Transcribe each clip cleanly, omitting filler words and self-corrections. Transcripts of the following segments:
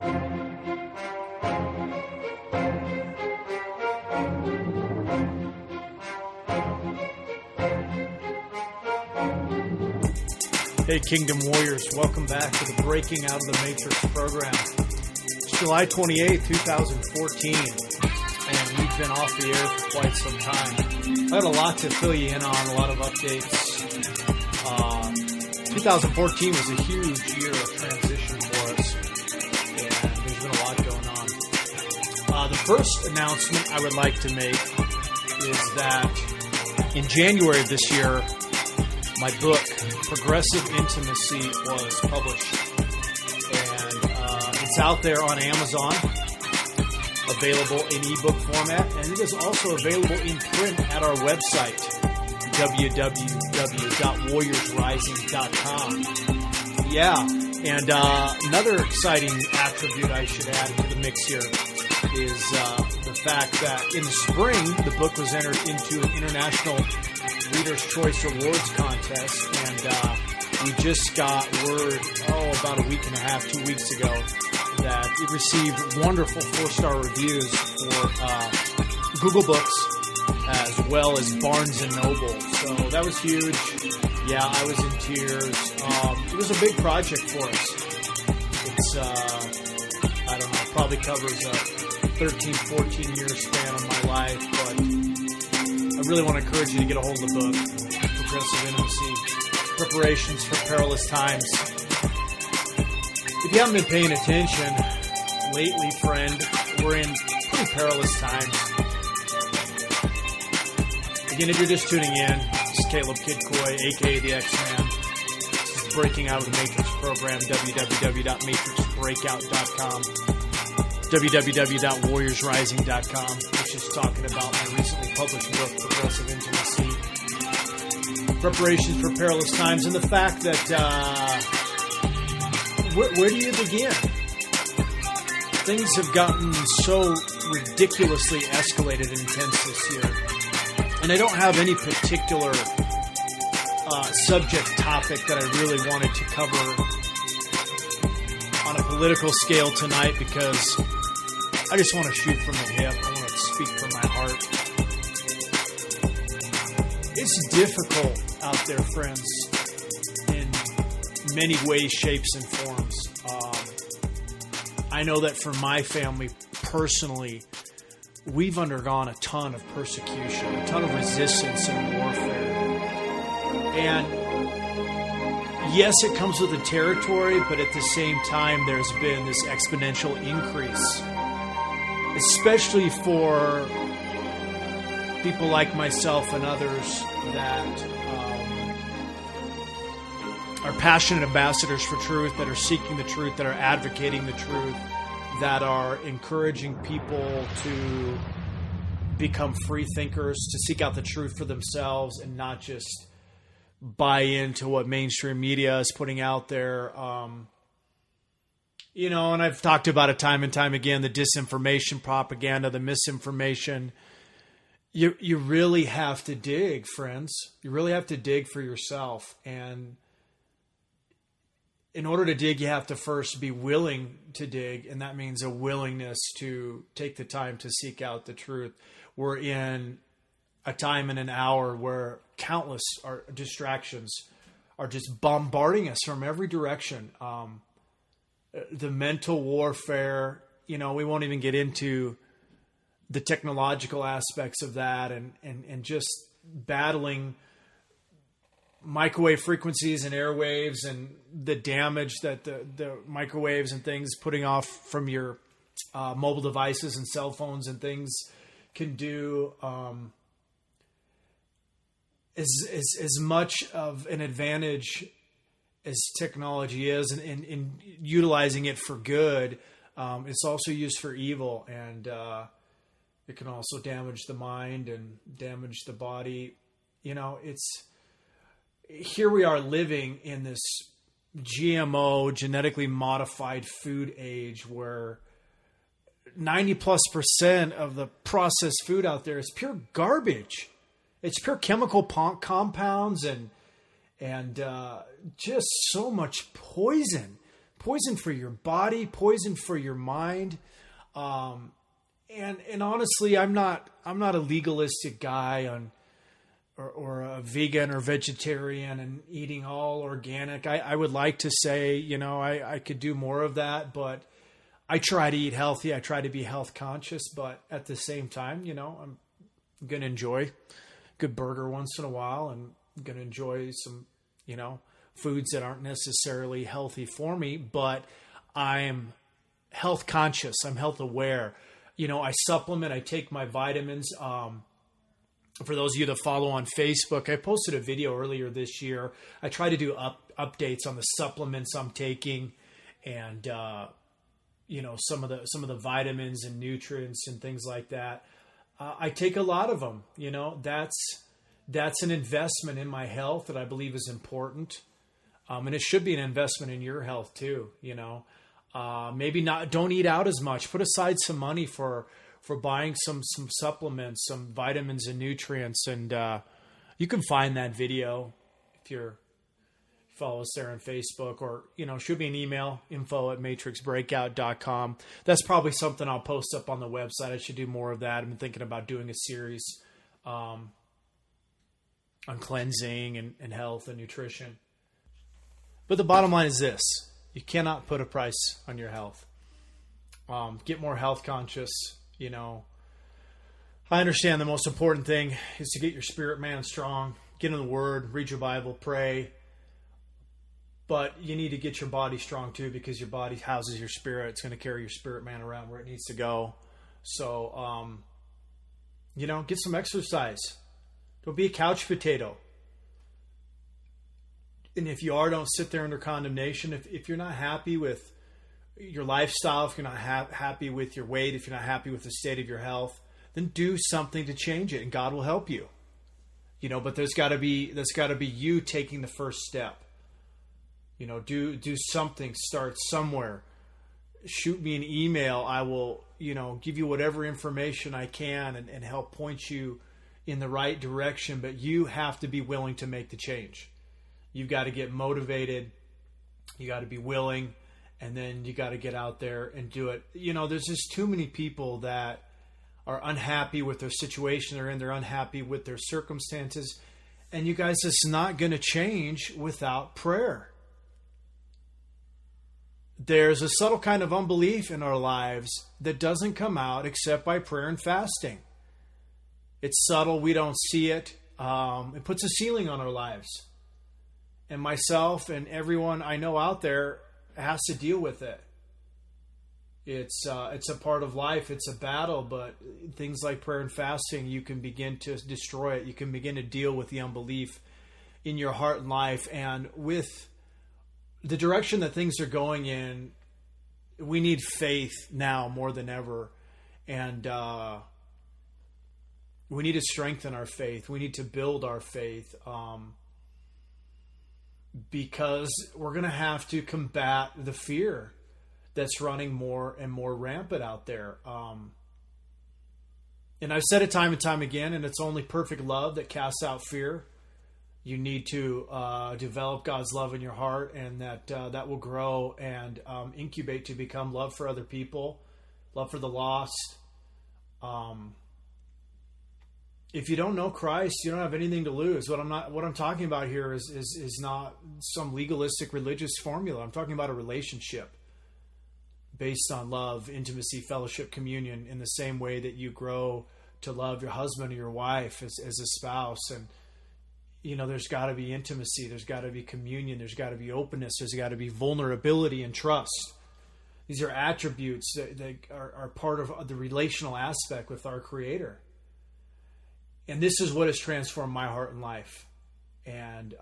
Hey, Kingdom Warriors, welcome back to the Breaking Out of the Matrix program. It's July 28th, 2014, and we've been off the air for quite some time. I had a lot to fill you in on, a lot of updates. 2014 was a huge year of transition for us, and there's been a lot going on. The first announcement I would like to make is that in January of this year, my book, Progressive Intimacy, was published, and it's out there on Amazon, available in ebook format, and it is also available in print at our website, www.warriorsrising.com. Yeah, and another exciting attribute I should add to the mix here is the fact that in the spring, the book was entered into an international Reader's Choice Awards contest, and we just got word, about a week and a half, 2 weeks ago, that it received wonderful 4-star reviews for Google Books as well as Barnes & Noble. So that was huge. Yeah, I was in tears. It was a big project for us. It's, I don't know, probably covers a 13, 14-year span of my life, but I really want to encourage you to get a hold of the book, Progressive Intimacy, Preparations for Perilous Times. If you haven't been paying attention lately, friend, we're in pretty perilous times. Again, if you're just tuning in, this is Caleb Kidcoy, a.k.a. the X-Man. This is Breaking Out of the Matrix program, www.matrixbreakout.com. www.warriorsrising.com, which is talking about my recently published book, Progressive Intimacy, Preparations for Perilous Times, and the fact that, where do you begin? Things have gotten so ridiculously escalated and intense this year, and I don't have any particular subject topic that I really wanted to cover on a political scale tonight, because I just want to shoot from the hip. I want to speak from my heart. It's difficult out there, friends, in many ways, shapes, and forms. I know that for my family, personally, we've undergone a ton of persecution, a ton of resistance and warfare. And yes, it comes with the territory, but at the same time, there's been this exponential increase, especially for people like myself and others that are passionate ambassadors for truth, that are seeking the truth, that are advocating the truth, that are encouraging people to become free thinkers, to seek out the truth for themselves and not just buy into what mainstream media is putting out there. And I've talked about it time and time again, the disinformation, propaganda, the misinformation. You really have to dig, friends. You really have to dig for yourself. And in order to dig, you have to first be willing to dig. And that means a willingness to take the time to seek out the truth. We're in a time and an hour where countless distractions are just bombarding us from every direction. The mental warfare, we won't even get into the technological aspects of that, and just battling microwave frequencies and airwaves and the damage that the microwaves and things putting off from your mobile devices and cell phones and things can do. As much of an advantage as technology is, in utilizing it for good, it's also used for evil, and it can also damage the mind and damage the body. Here we are living in this GMO, genetically modified food age, where 90+% of the processed food out there is pure garbage. It's pure chemical compounds and just so much poison poison for your body, poison for your mind. And honestly, I'm not a legalistic guy or a vegan or vegetarian and eating all organic. I would like to say, I could do more of that, but I try to eat healthy. I try to be health conscious, but at the same time, I'm going to enjoy a good burger once in a while, and I'm going to enjoy some, foods that aren't necessarily healthy for me, but I'm health conscious. I'm health aware. I supplement, I take my vitamins. For those of you that follow on Facebook, I posted a video earlier this year. I try to do updates on the supplements I'm taking, and some of the vitamins and nutrients and things like that. I take a lot of them. That's an investment in my health that I believe is important, and it should be an investment in your health too. Maybe not. Don't eat out as much. Put aside some money for buying some supplements, some vitamins and nutrients. And you can find that video if you follow us there on Facebook, or, shoot me an email, info@matrixbreakout.com. That's probably something I'll post up on the website. I should do more of that. I've been thinking about doing a series on cleansing and health and nutrition. But the bottom line is this: you cannot put a price on your health. Get more health conscious. I understand the most important thing is to get your spirit man strong, get in the Word, read your Bible, pray. But you need to get your body strong too, because your body houses your spirit. It's going to carry your spirit man around where it needs to go. So, get some exercise. Don't be a couch potato. And if you are, don't sit there under condemnation. If you're not happy with your lifestyle, if you're not happy with your weight, if you're not happy with the state of your health, then do something to change it, and God will help you. But there's got to be you taking the first step. Do something, start somewhere. Shoot me an email. I will, give you whatever information I can and help point you in the right direction. But you have to be willing to make the change. You've got to get motivated. You got to be willing. And then you got to get out there and do it. There's just too many people that are unhappy with their situation they're in. They're unhappy with their circumstances. And you guys, it's not going to change without prayer. There's a subtle kind of unbelief in our lives that doesn't come out except by prayer and fasting. It's subtle. We don't see it. It puts a ceiling on our lives. And myself and everyone I know out there has to deal with it. It's a part of life. It's a battle, but things like prayer and fasting, you can begin to destroy it. You can begin to deal with the unbelief in your heart and life. And with the direction that things are going in, we need faith now more than ever. And we need to strengthen our faith. We need to build our faith. Because we're going to have to combat the fear that's running more and more rampant out there. And I've said it time and time again, and it's only perfect love that casts out fear. You need to develop God's love in your heart, and that will grow and incubate to become love for other people, love for the lost. If you don't know Christ, you don't have anything to lose. What I'm talking about here is not some legalistic religious formula. I'm talking about a relationship based on love, intimacy, fellowship, communion, in the same way that you grow to love your husband or your wife as a spouse. And there's got to be intimacy, there's got to be communion, there's got to be openness, there's got to be vulnerability and trust. These are attributes that are part of the relational aspect with our Creator. And this is what has transformed my heart and life. And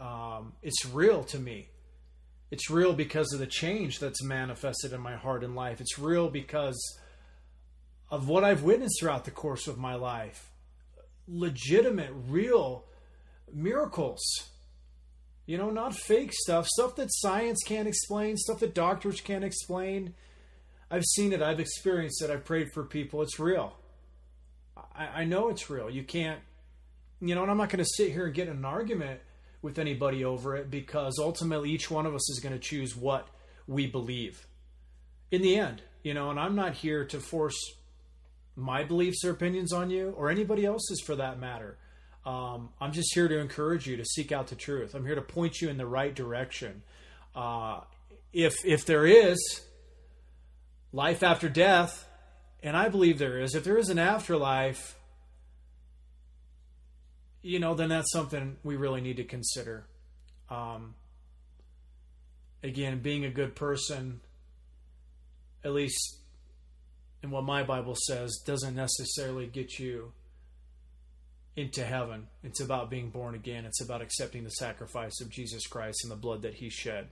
it's real to me. It's real because of the change that's manifested in my heart and life. It's real because of what I've witnessed throughout the course of my life. Legitimate, real miracles. Not fake stuff that science can't explain, stuff that doctors can't explain. I've seen it. I've experienced it. I've prayed for people. It's real. I know it's real. You can't, and I'm not going to sit here and get in an argument with anybody over it, because ultimately each one of us is going to choose what we believe in the end, and I'm not here to force my beliefs or opinions on you or anybody else's for that matter. I'm just here to encourage you to seek out the truth. I'm here to point you in the right direction. If there is life after death, and I believe there is, if there is an afterlife, then that's something we really need to consider. Again, being a good person, at least in what my Bible says, doesn't necessarily get you into heaven. It's about being born again. It's about accepting the sacrifice of Jesus Christ and the blood that he shed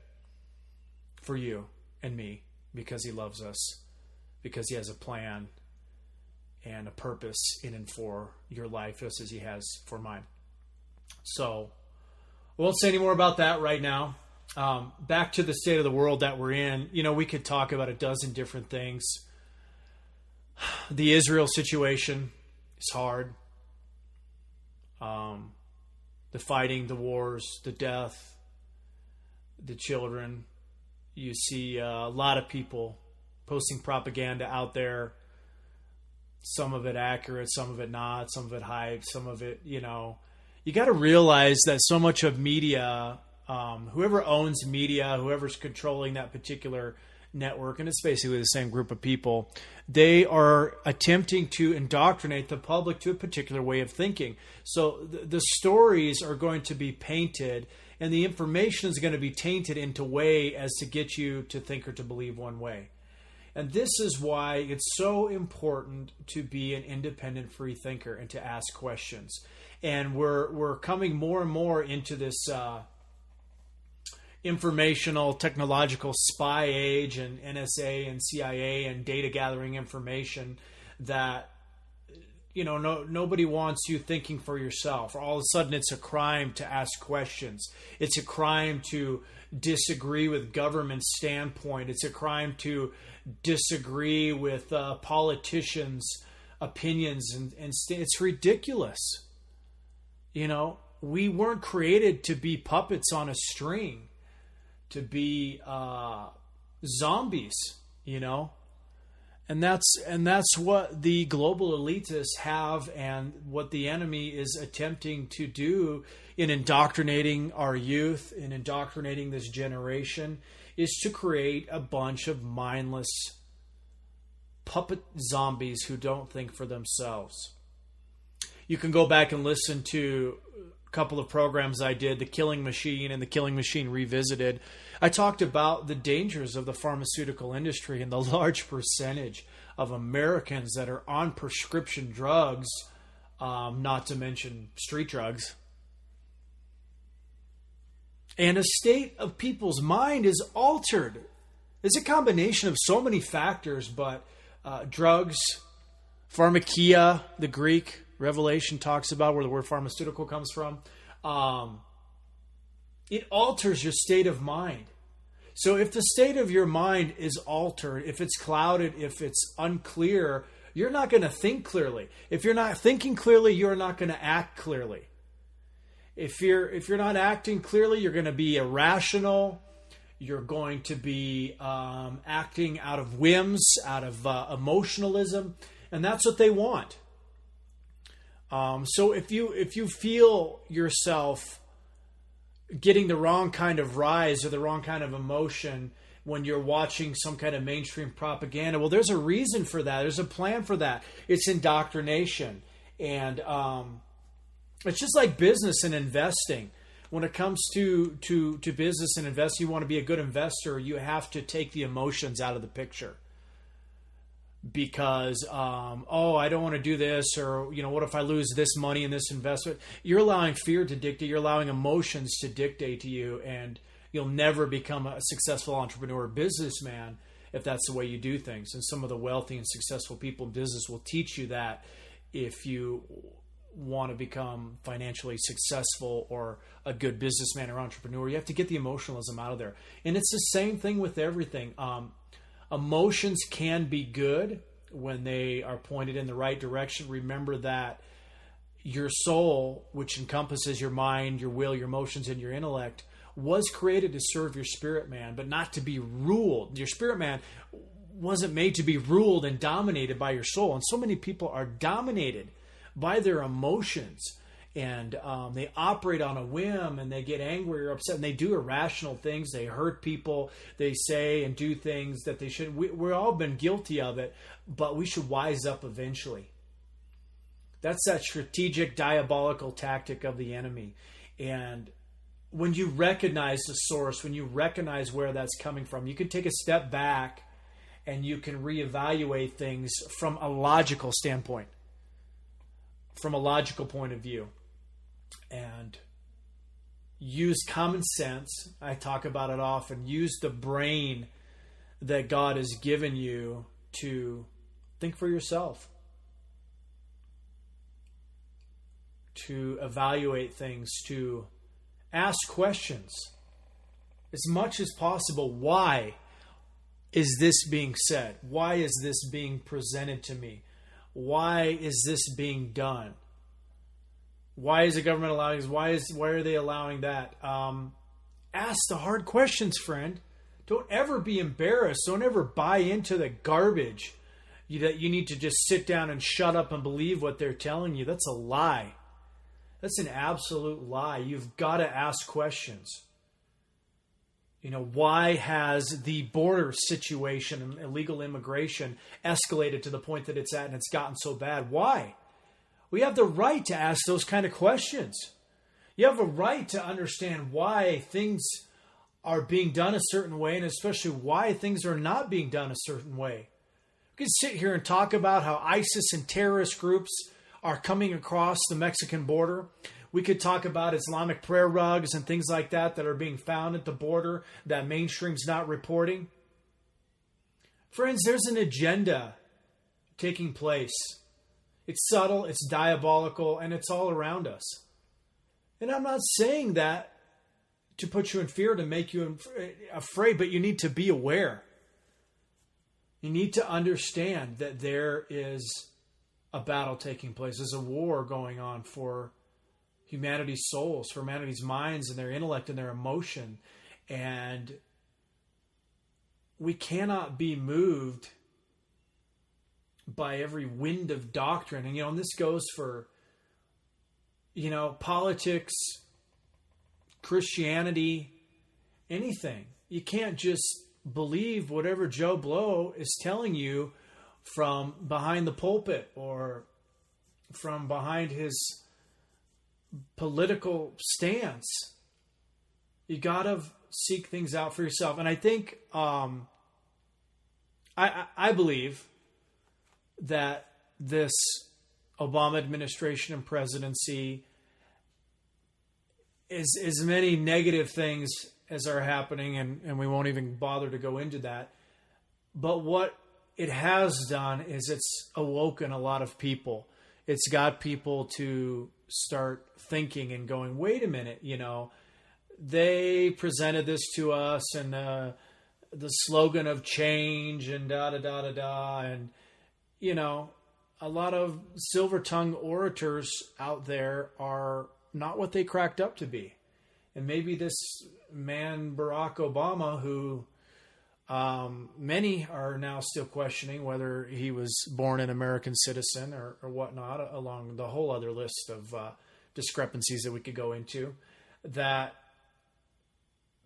for you and me, because he loves us, because he has a plan and a purpose in and for your life, just as he has for mine. So I won't say any more about that right now. Back to the state of the world that we're in. We could talk about a dozen different things. The Israel situation is hard. The fighting, the wars, the death, the children. You see a lot of people posting propaganda out there. Some of it accurate, some of it not, some of it hype, some of it, you got to realize that so much of media, whoever owns media, whoever's controlling that particular network, and it's basically the same group of people, they are attempting to indoctrinate the public to a particular way of thinking. So the stories are going to be painted, and the information is going to be tainted into way as to get you to think or to believe one way. And this is why it's so important to be an independent free thinker and to ask questions. And we're coming more and more into this informational, technological spy age and NSA and CIA and data gathering information that, nobody wants you thinking for yourself. All of a sudden it's a crime to ask questions. It's a crime to disagree with government standpoint. It's a crime to disagree with politicians' opinions. And it's ridiculous. We weren't created to be puppets on a string, to be zombies, and that's what the global elitists have, and what the enemy is attempting to do in indoctrinating our youth, in indoctrinating this generation, is to create a bunch of mindless puppet zombies who don't think for themselves. You can go back and listen to a couple of programs I did, The Killing Machine and The Killing Machine Revisited. I talked about the dangers of the pharmaceutical industry and the large percentage of Americans that are on prescription drugs, not to mention street drugs. And a state of people's mind is altered. It's a combination of so many factors, but drugs, pharmakia, the Greek Revelation talks about, where the word pharmaceutical comes from, it alters your state of mind. So if the state of your mind is altered, if it's clouded, if it's unclear, you're not going to think clearly. If you're not thinking clearly, you're not going to act clearly. If you're not acting clearly, you're going to be irrational. You're going to be acting out of whims, out of emotionalism, and that's what they want. So if you feel yourself getting the wrong kind of rise or the wrong kind of emotion when you're watching some kind of mainstream propaganda, well, there's a reason for that. There's a plan for that. It's indoctrination. And it's just like business and investing. When it comes to business and investing, you want to be a good investor, you have to take the emotions out of the picture. Because, I don't want to do this, or, what if I lose this money in this investment? You're allowing fear to dictate. You're allowing emotions to dictate to you, and you'll never become a successful entrepreneur or businessman if that's the way you do things. And some of the wealthy and successful people in business will teach you that if you want to become financially successful or a good businessman or entrepreneur, you have to get the emotionalism out of there. And it's the same thing with everything. Emotions can be good when they are pointed in the right direction. Remember that your soul, which encompasses your mind, your will, your emotions, and your intellect, was created to serve your spirit man, but not to be ruled. Your spirit man wasn't made to be ruled and dominated by your soul. And so many people are dominated by their emotions, and they operate on a whim, and they get angry or upset, and they do irrational things. They hurt people. They say and do things that they shouldn't. We've all been guilty of it, but we should wise up eventually. That's that strategic, diabolical tactic of the enemy. And when you recognize the source, when you recognize where that's coming from, you can take a step back and you can reevaluate things from a logical standpoint, from a logical point of view, and use common sense. I talk about it often. Use the brain that God has given you to think for yourself, to evaluate things, to ask questions as much as possible. Why is this being said? Why is this being presented to me? Why is this being done? Why is the government allowing this? Why are they allowing that? Ask the hard questions, friend. Don't ever be embarrassed. Don't ever buy into the garbage that you need to just sit down and shut up and believe what they're telling you. That's a lie. That's an absolute lie. You've got to ask questions. Why has the border situation and illegal immigration escalated to the point that it's at, and it's gotten so bad? Why? We have the right to ask those kind of questions. You have a right to understand why things are being done a certain way, and especially why things are not being done a certain way. We can sit here and talk about how ISIS and terrorist groups are coming across the Mexican border. We could talk about Islamic prayer rugs and things like that are being found at the border that mainstream's not reporting. Friends, there's an agenda taking place. It's subtle, it's diabolical, and it's all around us. And I'm not saying that to put you in fear, to make you afraid, but you need to be aware. You need to understand that there is a battle taking place. There's a war going on for humanity's souls, for humanity's minds and their intellect and their emotion. And we cannot be moved by every wind of doctrine. And this goes for, politics, Christianity, anything. You can't just believe whatever Joe Blow is telling you from behind the pulpit or from behind his political stance. You got to seek things out for yourself. And I think, I believe that this Obama administration and presidency is as many negative things as are happening, and we won't even bother to go into that. But what it has done is it's awoken a lot of people. It's got people to start thinking and going, wait a minute, they presented this to us and the slogan of change and da-da-da-da-da. And, a lot of silver-tongued orators out there are not what they cracked up to be. And maybe this man, Barack Obama, who many are now still questioning whether he was born an American citizen or whatnot, along the whole other list of discrepancies that we could go into, that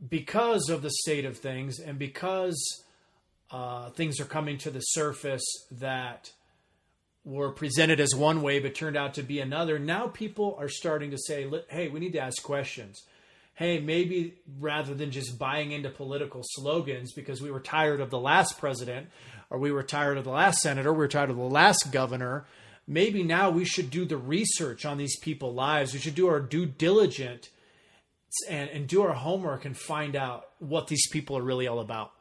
because of the state of things and because things are coming to the surface that were presented as one way but turned out to be another, now people are starting to say, hey, we need to ask questions. Hey, maybe rather than just buying into political slogans because we were tired of the last president or we were tired of the last senator, we were tired of the last governor, maybe now we should do the research on these people's lives. We should do our due diligence and do our homework and find out what these people are really all about.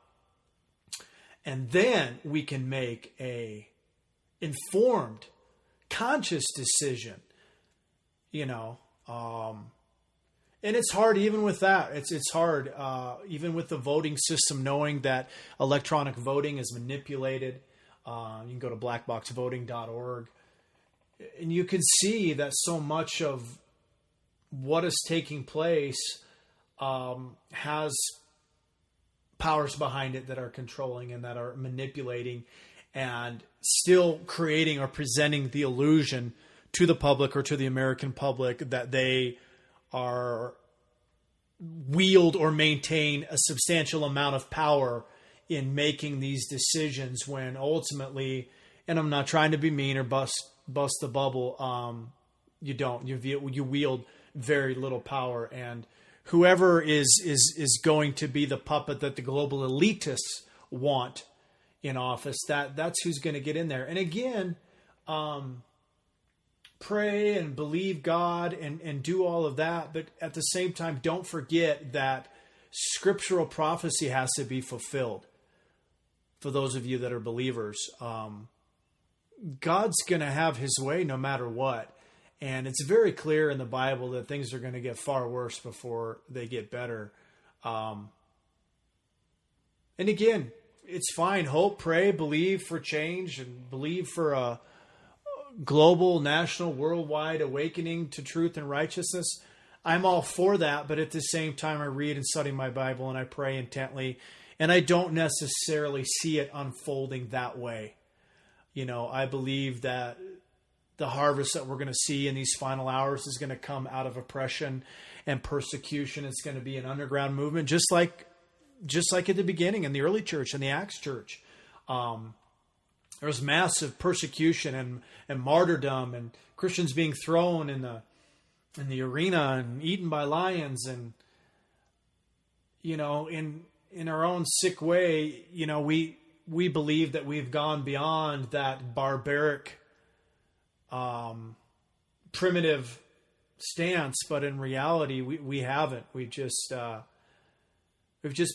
And then we can make a informed, conscious decision, and it's hard even with that. It's hard even with the voting system, knowing that electronic voting is manipulated. You can go to blackboxvoting.org, and you can see that so much of what is taking place has powers behind it that are controlling and that are manipulating and still creating or presenting the illusion to the public or to the American public that they are wield or maintain a substantial amount of power in making these decisions, when ultimately, and I'm not trying to be mean or bust the bubble, you don't. You wield very little power, and whoever is going to be the puppet that the global elitists want in office, that's who's going to get in there. And again, pray and believe God and do all of that, but at the same time, don't forget that scriptural prophecy has to be fulfilled. For those of you that are believers, God's going to have his way no matter what. And it's very clear in the Bible that things are going to get far worse before they get better. And again, it's fine. Hope, pray, believe for change, and believe for a global, national, worldwide awakening to truth and righteousness. I'm all for that. But at the same time, I read and study my Bible and I pray intently. And I don't necessarily see it unfolding that way. You know, I believe that the harvest that we're going to see in these final hours is going to come out of oppression and persecution. It's going to be an underground movement, just like at the beginning in the early church, in the Acts church. There was massive persecution and martyrdom, and Christians being thrown in the arena and eaten by lions. And, you know, in our own sick way, you know, we believe that we've gone beyond that barbaric, primitive stance, but in reality, we haven't. We've just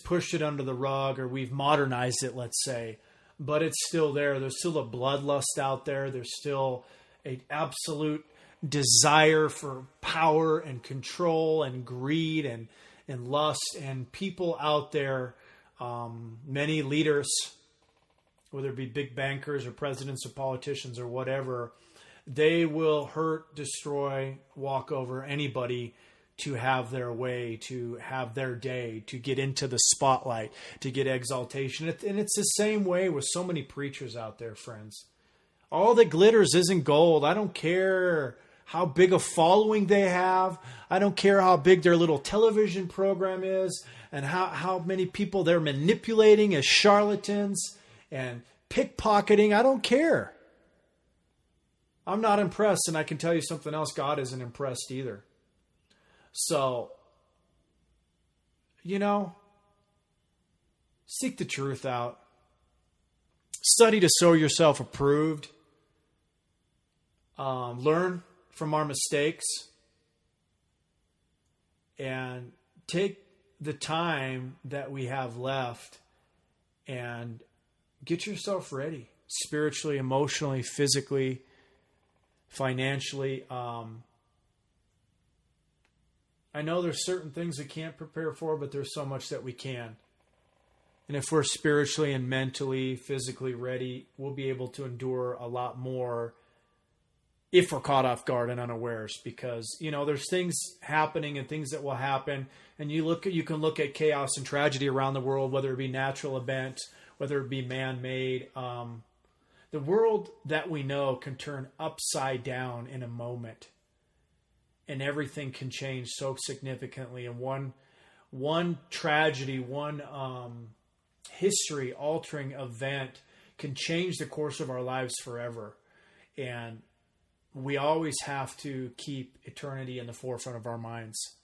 pushed it under the rug, or we've modernized it, let's say. But it's still there. There's still a bloodlust out there. There's still an absolute desire for power and control and greed and lust, and people out there, many leaders, whether it be big bankers or presidents or politicians or whatever, they will hurt, destroy, walk over anybody to have their way, to have their day, to get into the spotlight, to get exaltation. And it's the same way with so many preachers out there, friends. All that glitters isn't gold. I don't care how big a following they have. I don't care how big their little television program is and how many people they're manipulating as charlatans and pickpocketing. I don't care. I'm not impressed, and I can tell you something else. God isn't impressed either. So, you know, seek the truth out. Study to show yourself approved. Learn from our mistakes. And take the time that we have left and get yourself ready. Spiritually, emotionally, physically, financially. I know there's certain things we can't prepare for, but there's so much that we can. And if we're spiritually and mentally, physically ready, we'll be able to endure a lot more if we're caught off guard and unawares. Because, you know, there's things happening and things that will happen. And you can look at chaos and tragedy around the world, whether it be natural events, whether it be man-made. The world that we know can turn upside down in a moment. And everything can change so significantly. And one tragedy, one history-altering event can change the course of our lives forever. And we always have to keep eternity in the forefront of our minds.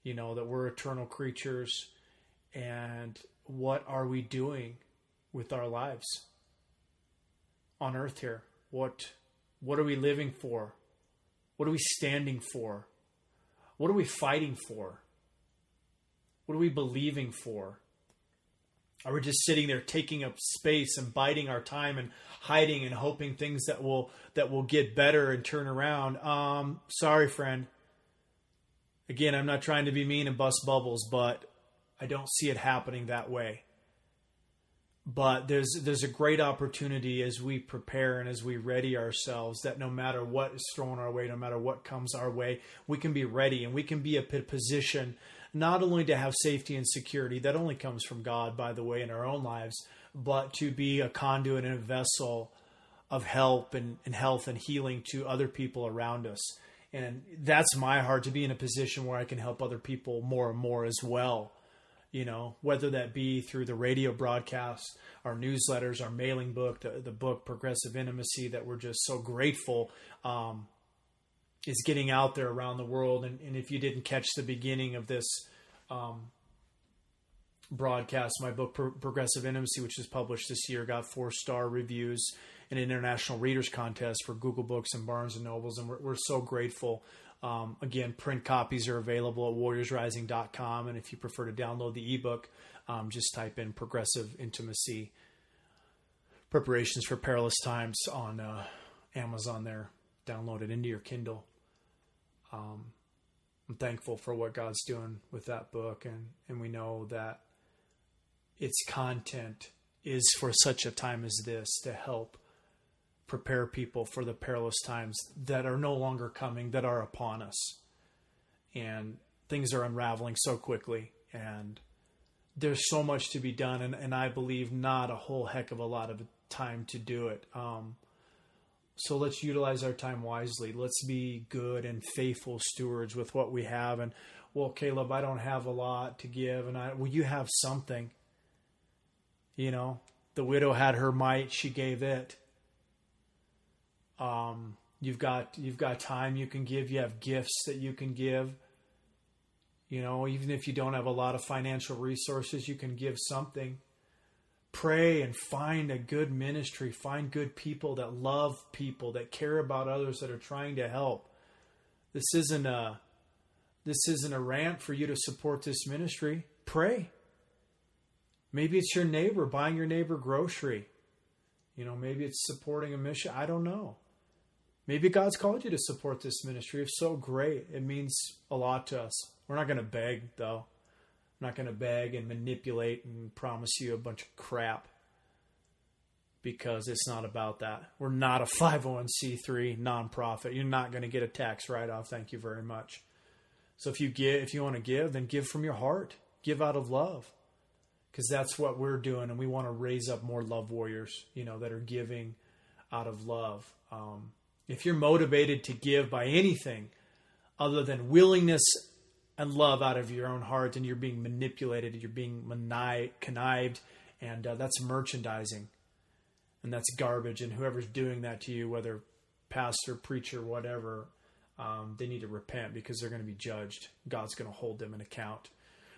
You know, that we're eternal creatures. And what are we doing with our lives on earth here? What are we living for? What are we standing for? What are we fighting for? What are we believing for? Are we just sitting there taking up space and biding our time and hiding and hoping things that will get better and turn around? Sorry, friend. Again, I'm not trying to be mean and bust bubbles, but I don't see it happening that way. But there's a great opportunity as we prepare and as we ready ourselves, that no matter what is thrown our way, no matter what comes our way, we can be ready and we can be in a position not only to have safety and security, that only comes from God, by the way, in our own lives, but to be a conduit and a vessel of help and health and healing to other people around us. And that's my heart, to be in a position where I can help other people more and more as well. Whether that be through the radio broadcasts, our newsletters, our mailing book, the book Progressive Intimacy that we're just so grateful is getting out there around the world. And if you didn't catch the beginning of this broadcast, my book Progressive Intimacy, which was published this year, got 4-star reviews in an international readers contest for Google Books and Barnes and Nobles, and we're so grateful. Again, print copies are available at warriorsrising.com, and if you prefer to download the ebook, just type in Progressive Intimacy Preparations for Perilous Times on Amazon there. Download it into your Kindle. I'm thankful for what God's doing with that book, and we know that its content is for such a time as this, to help prepare people for the perilous times that are no longer coming, that are upon us. And things are unraveling so quickly, and there's so much to be done, and I believe not a whole heck of a lot of time to do it. So let's utilize our time wisely. Let's be good and faithful stewards with what we have. And, well, Caleb, I don't have a lot to give. And you have something. The widow had her mite, she gave it. You've got time you can give. You have gifts that you can give. Even if you don't have a lot of financial resources, you can give something. Pray and find a good ministry. Find good people that love people, that care about others, that are trying to help. This isn't a rant for you to support this ministry. Pray. Maybe it's your neighbor, buying your neighbor grocery. Maybe it's supporting a mission. I don't know. Maybe God's called you to support this ministry. If so, great. It means a lot to us. We're not going to beg, though. I'm not going to beg and manipulate and promise you a bunch of crap, because it's not about that. We're not a 501c3 nonprofit. You're not going to get a tax write-off. Thank you very much. So if you want to give, then give from your heart. Give out of love, because that's what we're doing, and we want to raise up more love warriors, that are giving out of love. If you're motivated to give by anything other than willingness and love out of your own heart, and you're being manipulated, you're being connived, and that's merchandising, and that's garbage. And whoever's doing that to you, whether pastor, preacher, whatever, they need to repent, because they're going to be judged. God's going to hold them in account.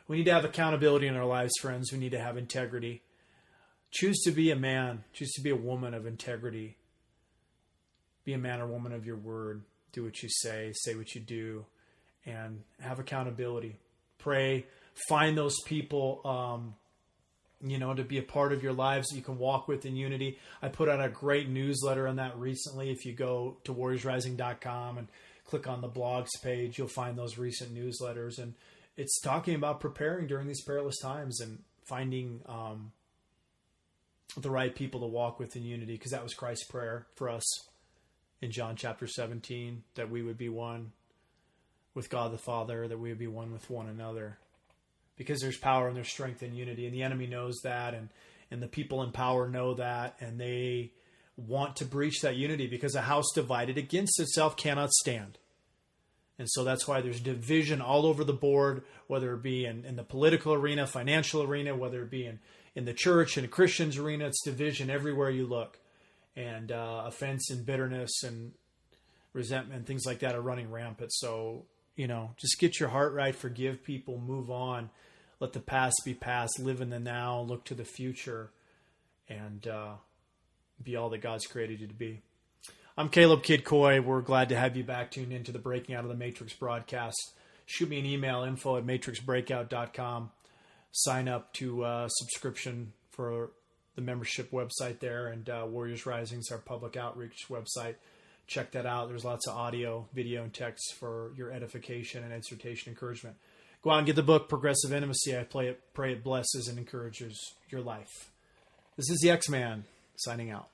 We need to have accountability in our lives, friends. We need to have integrity. Choose to be a man. Choose to be a woman of integrity. Be a man or woman of your word. Do what you say what you do, and have accountability. Pray. Find those people, to be a part of your lives that you can walk with in unity. I put out a great newsletter on that recently. If you go to warriorsrising.com and click on the blogs page, you'll find those recent newsletters. And it's talking about preparing during these perilous times and finding the right people to walk with in unity, because that was Christ's prayer for us in John chapter 17, that we would be one with God the Father, that we would be one with one another, because there's power and there's strength in unity, and the enemy knows that, and the people in power know that, and they want to breach that unity, because a house divided against itself cannot stand. And so that's why there's division all over the board, whether it be in the political arena, financial arena, whether it be in the church and Christians arena. It's division everywhere you look. And offense and bitterness and resentment, things like that are running rampant. So, just get your heart right, forgive people, move on, let the past be past, live in the now, look to the future, and be all that God's created you to be. I'm Caleb Kid Coy. We're glad to have you back tuned into the Breaking Out of the Matrix broadcast. Shoot me an email, info@matrixbreakout.com. Sign up to subscription for the membership website there, and Warriors Rising is our public outreach website. Check that out. There's lots of audio, video, and text for your edification and exhortation, encouragement. Go out and get the book, Progressive Intimacy. I pray it blesses and encourages your life. This is the X-Man signing out.